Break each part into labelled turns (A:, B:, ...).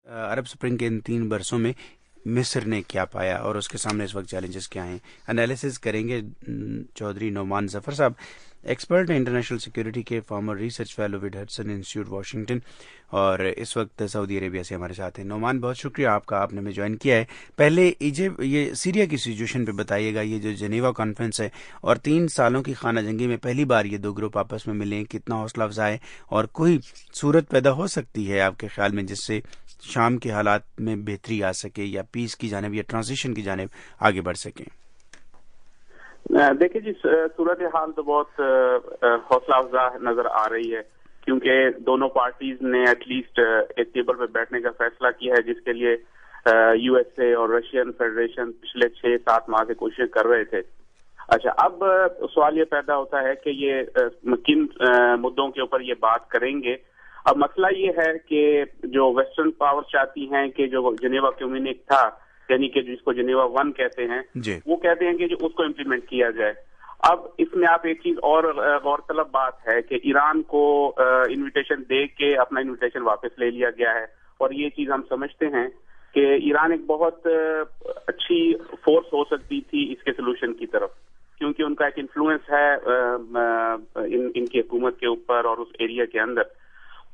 A: अरब spring के इन 3 बरसों में मिस्र ने क्या पाया और उसके सामने इस वक्त चैलेंजेस क्या हैं, एनालिसिस करेंगे चौधरी नोमान जफर साहब, एक्सपर्ट हैं इंटरनेशनल सिक्योरिटी के, farmer research fellow with Hudson institute Washington, और इस वक्त सऊदी अरेबिया से हमारे साथ हैं। नोमान, बहुत शुक्रिया आपका, आपने हमें ज्वाइन किया है। पहले इजिप्ट, ये सीरिया की सिचुएशन पे बताइएगा, ये जो जेनेवा कॉन्फ्रेंस है और 3 सालों की खाना जंगी में पहली बार ये 2 ग्रुप आपस में मिले, कितना हौसला अफजा है और कोई सूरत पैदा हो सकती है आपके ख्याल में जिससे शाम के हालात में बेहतरी आ सके या पीस की जानिब या ट्रांजिशन की जानिब आगे बढ़ सकें?
B: देखिए जी, सूरत हाल तो बहुत हौसला अफजा नजर आ रही है, क्योंकि दोनों पार्टीज ने एटलीस्ट एक टेबल पर बैठने का फैसला किया है, जिसके लिए यूएसए और रशियन फेडरेशन पिछले 6-7 माह से कोशिश कर रहे थे। अच्छा, अब सवाल ये पैदा होता है कि ये किन मुद्दों के ऊपर ये बात करेंगे। अब मसला ये है कि जो वेस्टर्न पावर चाहती हैं कि जो जेनेवा कम्युनिक था, यानी कि जिसको जेनेवा 1 कहते हैं, वो कहते हैं कि जो उसको इम्प्लीमेंट किया जाए। अब इसमें आप एक चीज और गौरतलब बात है कि ईरान को इन्विटेशन दे के अपना इन्विटेशन वापस ले लिया गया है, और ये चीज हम समझते हैं कि ईरान एक बहुत अच्छी फोर्स हो सकती थी इसके सोल्यूशन की तरफ, क्योंकि उनका एक इन्फ्लुएंस है इनकी हुकूमत के ऊपर और उस एरिया के अंदर।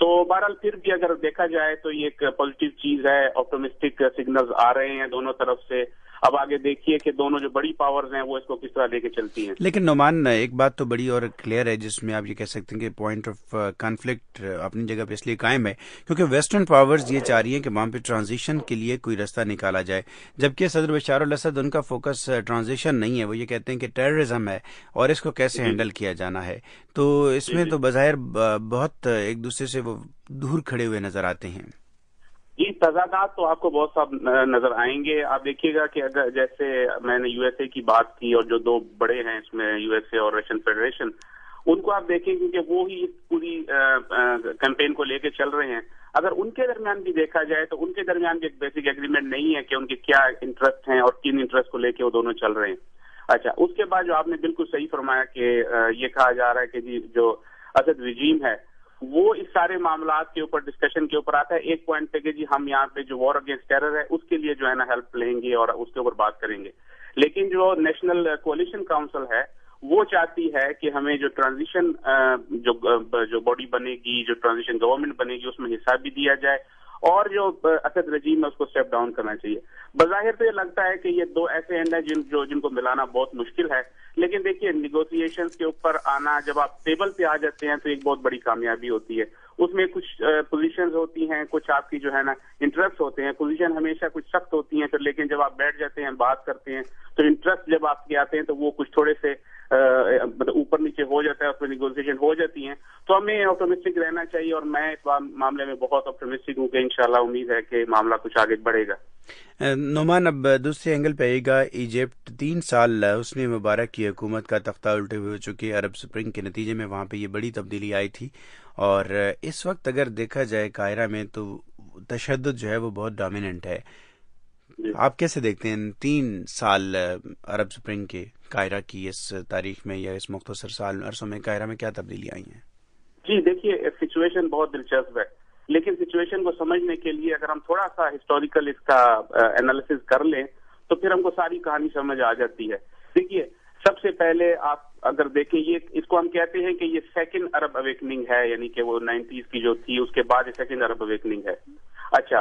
B: तो बहरहाल फिर भी अगर देखा जाए तो ये एक पॉजिटिव चीज है, ऑप्टिमिस्टिक सिग्नल्स आ रहे हैं दोनों तरफ से। अब आगे देखिए कि दोनों जो बड़ी पावर्स हैं वो इसको किस तरह लेके चलती हैं।
A: लेकिन नोमान, एक बात तो बड़ी और क्लियर है जिसमें आप ये कह सकते हैं कि पॉइंट ऑफ कॉन्फ्लिक्ट अपनी जगह पे इसलिए कायम है क्योंकि वेस्टर्न पावर्स ये चाह रही हैं कि वहां पे ट्रांजिशन के लिए कोई रास्ता निकाला जाए, जबकि सदर बशार अल असद, उनका फोकस ट्रांजिशन नहीं है। वो ये कहते हैं कि टेररिज्म है और इसको कैसे हैंडल किया जाना है। तो इसमें तो बज़ाहिर बहुत एक दूसरे से वो दूर खड़े हुए नजर आते हैं।
B: जी, तजादात तो आपको बहुत सब नजर आएंगे। आप देखिएगा कि अगर जैसे मैंने यूएसए की बात की और जो 2 बड़े हैं इसमें यूएसए और रशियन फेडरेशन, उनको आप देखें क्योंकि वो ही पूरी कैंपेन को लेके चल रहे हैं। अगर उनके दरमियान भी देखा जाए तो उनके दरमियान भी एक बेसिक एग्रीमेंट नहीं है कि उनके क्या इंटरेस्ट हैं और किन इंटरेस्ट को लेके वो दोनों चल रहे हैं। अच्छा, उसके बाद जो आपने बिल्कुल सही फरमाया कि ये कहा जा रहा है कि जी जो असद रिजीम है वो इस सारे मामलात के ऊपर डिस्कशन के ऊपर आता है एक पॉइंट पे कि जी हम यहाँ पे जो वॉर अगेंस्ट टेरर है उसके लिए जो है ना हेल्प लेंगे और उसके ऊपर बात करेंगे। लेकिन जो नेशनल कोalition काउंसिल है वो चाहती है कि हमें जो ट्रांजिशन जो बॉडी बनेगी, जो ट्रांजिशन गवर्नमेंट बनेगी, उसमें हिस्सा भी दिया जाए और जो असद रजीम है उसको स्टेप डाउन करना चाहिए। बज़ाहिर तो ये लगता है कि ये 2 ऐसे एंड हैं जिनको मिलाना बहुत मुश्किल है, लेकिन देखिए निगोसिएशंस के ऊपर आना, जब आप टेबल पे आ जाते हैं तो एक बहुत बड़ी कामयाबी होती है। उसमें कुछ पोजीशंस होती हैं, कुछ आपकी जो है ना इंटरेस्ट होते हैं। पोजीशन हमेशा कुछ सख्त होती हैं, फिर लेकिन जब आप बैठ जाते हैं, बात करते हैं, तो इंटरेस्ट जब आपके आते हैं तो वो कुछ थोड़े से मतलब ऊपर नीचे हो जाता है, उसमें निगोसिएशन हो जाती हैं। तो हमें ऑप्टिमिस्टिक रहना चाहिए और मैं इस मामले में बहुत ऑप्टिमिस्टिक हूँ कि इंशाल्लाह उम्मीद है कि मामला कुछ आगे बढ़ेगा।
A: नोमान, अब दूसरे एंगल पे आएगा। इजिप्ट 3 साल उसने मुबारक की हुकूमत का तख्ता उल्टे हुए हो चुकी है। अरब स्प्रिंग के नतीजे में वहाँ पे ये बड़ी तब्दीली आई थी और इस वक्त अगर देखा जाए कायरा में तो तशद्दुद जो है वो बहुत डोमिनेंट है। आप कैसे देखते हैं 3 साल अरब स्प्रिंग के कायरा की इस तारीख में या इस मुख्तसर साल अरसों में कायरा में क्या तब्दीली आई हैं?
B: जी देखिए, सिचुएशन बहुत दिलचस्प है, लेकिन सिचुएशन को समझने के लिए अगर हम थोड़ा सा हिस्टोरिकल इसका एनालिसिस कर लें तो फिर हमको सारी कहानी समझ आ जाती है। देखिए, सबसे पहले आप अगर देखें, ये इसको हम कहते हैं कि ये सेकंड अरब अवेकनिंग है, यानी कि वो 90s की जो थी उसके बाद ये सेकंड अरब अवेकनिंग है। अच्छा,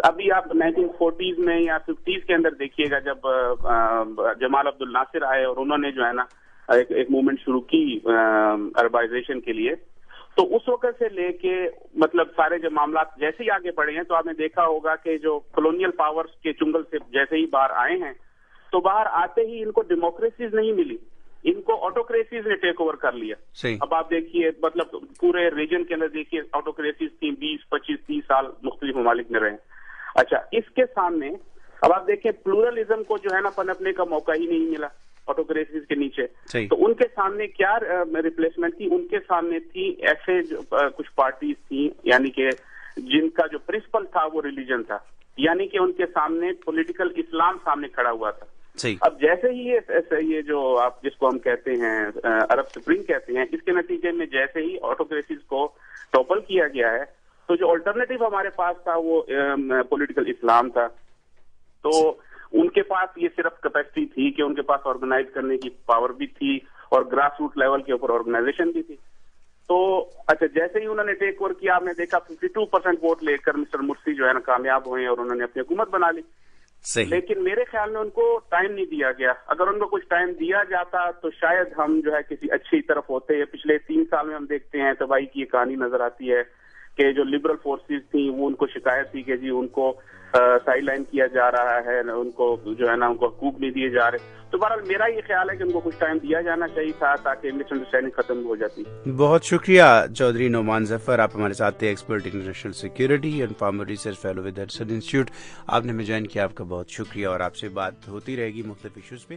B: अभी आप 1940s में या 50s के अंदर देखिएगा जब जमाल अब्दुल नासिर आए और उन्होंने जो है ना एक मूवमेंट शुरू की अरबाइजेशन के लिए, तो उस वक्त से लेके मतलब सारे जो मामला जैसे ही आगे बढ़े हैं तो आपने देखा होगा कि जो कॉलोनियल पावर्स के चुंगल से जैसे ही बाहर आए हैं तो बाहर आते ही इनको डेमोक्रेसीज नहीं मिली, इनको ऑटोक्रेसीज ने टेक ओवर कर लिया। अब आप देखिए, मतलब पूरे रीजन के अंदर देखिए ऑटोक्रेसीज थी 20, 25, 30 साल मुख्तलिफ ममालिक में रहे। अच्छा, इसके सामने अब आप देखें प्लूरलिज्म को जो है ना पनपने का मौका ही नहीं मिला ऑटोक्रेसीज के नीचे। तो उनके सामने क्या रिप्लेसमेंट थी? उनके सामने थी ऐसे कुछ पार्टीज थी, यानी कि जिनका जो प्रिंसिपल था वो रिलीजन था, यानी कि उनके सामने पॉलिटिकल इस्लाम सामने खड़ा हुआ था। अब जैसे ही ये जो आप जिसको हम कहते हैं अरब स्प्रिंग कहते हैं, इसके नतीजे में जैसे ही ऑटोक्रेसीज को टॉपल किया गया है تو جو آلٹرنیٹو ہمارے پاس تھا وہ پولیٹیکل اسلام تھا. تو ان کے پاس یہ صرف کیپیسٹی تھی کہ ان کے پاس آرگنائز کرنے کی پاور بھی تھی اور گراس روٹ لیول کے اوپر آرگنائزیشن بھی تھی. تو اچھا جیسے ہی انہوں نے ٹیک اوور کیا آپ نے دیکھا 52% ووٹ لے کر مسٹر مرسی جو ہے نا کامیاب ہوئے اور انہوں نے اپنی حکومت بنا لی. لیکن میرے خیال میں ان کو ٹائم نہیں دیا گیا. اگر ان کو کچھ ٹائم دیا جاتا تو شاید ہم جو ہے کسی اچھی طرف ہوتے. پچھلے 3 سال میں ہم دیکھتے ہیں تباہی کی کہانی نظر آتی ہے کہ جو لبرل فورسز تھیں وہ ان کو شکایت تھی کہ جی ان کو سائیڈ لائن کیا جا رہا ہے, ان کو جو ہے نا ان کو حقوق نہیں دیے جا رہے. تو بہرحال میرا یہ خیال ہے کہ ان کو کچھ ٹائم دیا جانا چاہیے تھا تاکہ مس انڈرسٹینڈنگ ختم ہو جاتی.
A: بہت شکریہ چودھری نعمان ظفر, آپ ہمارے ساتھ تھے, expert international security and former research fellow with Hudson institute. آپ نے ہمیں جوائن کیا, آپ کا بہت شکریہ, اور آپ سے بات ہوتی رہے گی مختلف ایشوز پہ.